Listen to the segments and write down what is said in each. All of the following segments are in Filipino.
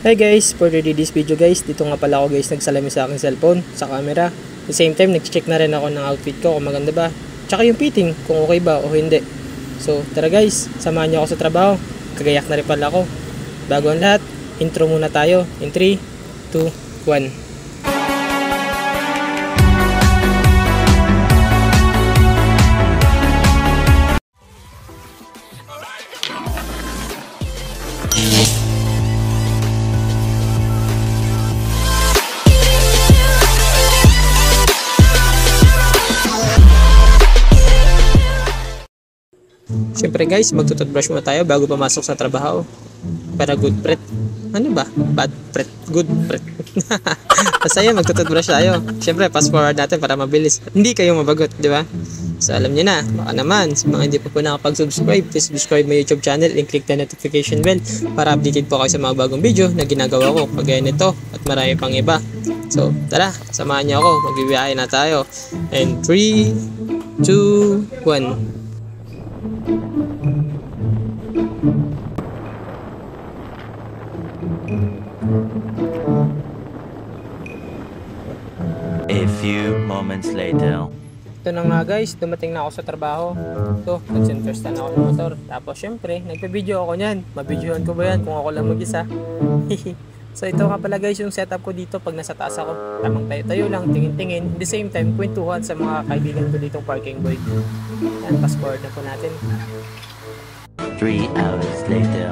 Hi guys, for this video guys, dito nga pala ako guys nagsalamin sa aking cellphone, sa camera. At the same time, nag-check na rin ako ng outfit ko kung maganda ba. Tsaka yung fitting, kung okay ba o hindi. So tara guys, samahan niyo ako sa trabaho. Kagayak na rin pala ako. Bago ang lahat, intro muna tayo. In 3, 2, 1. Siyempre guys, magtututbrush muna tayo bago pumasok sa trabaho. Para good breath. Ano ba? Bad breath. Good breath. Masaya, magtututbrush tayo. Siyempre, fast forward natin para mabilis. Hindi kayo mabagot, di ba? So alam nyo na, baka naman, sa mga hindi pa po nakapag-subscribe, please subscribe my YouTube channel and click the notification bell para updated po kayo sa mga bagong video na ginagawa ko kagaya nito at marami pang iba. So tara, samahan nyo ako, magbibiyahe na tayo. And 3, 2, 1. A few moments later. Ito na nga guys, dumating na ako sa trabaho. So, nag-centers na ako ng motor. Tapos syempre, nagpa-video ako niyan. Mabidyohan ko ba yan kung ako lang mag-isa? So ito nga pala guys yung setup ko dito pag nasa taas ako. Tamang tayo-tayo lang, tingin-tingin. At the same time, kwentuhan sa mga kaibigan ko ditong parking boy. Yan, fast forward na po natin. 3 hours later.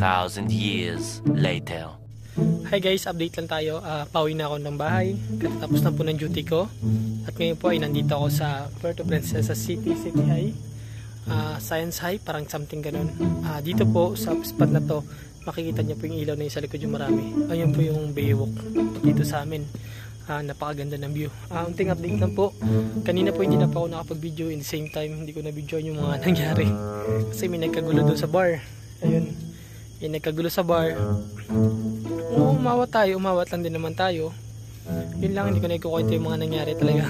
Thousand years later. Hi guys, update lang tayo. Pauwi na ako ng bahay. Tapos na po ng duty ko. At ngayon po ay nandito ako sa Puerto Princesa City, City High. Science High, parang something ganun. Dito po sa spot na to, makikita niyo po yung ilaw na yung sa likod yung marami. Ayun po yung Baywalk dito sa amin. Napakaganda ng view. Unting update lang po. Kanina po hindi na po ako nakapag-video. In the same time, hindi ko na-videoan yung mga nangyari. Kasi may nagkagulo doon sa bar. Ayun. Yung nagkagulo sa bar. Umawat lang din naman tayo. Yun lang, hindi ko na ikukwento yung mga nangyari talaga.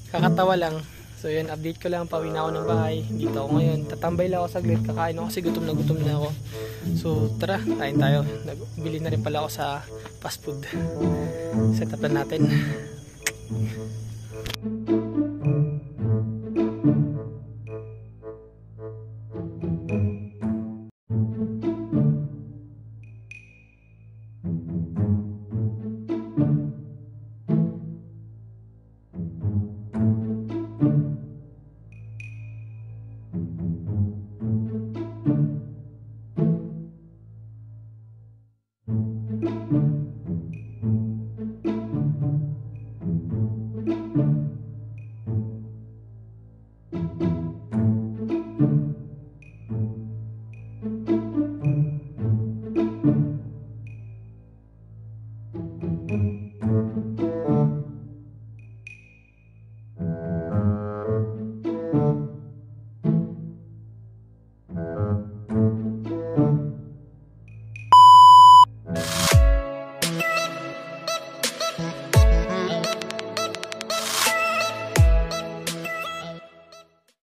Kakatawa lang. So yun, update ko lang, pauwi na ako ng bahay. Dito ako ngayon, tatambay lang ako saglit, kakain ako kasi gutom na ako. So tara, kain tayo. Bili na rin pala ako sa fast food. Set up na natin.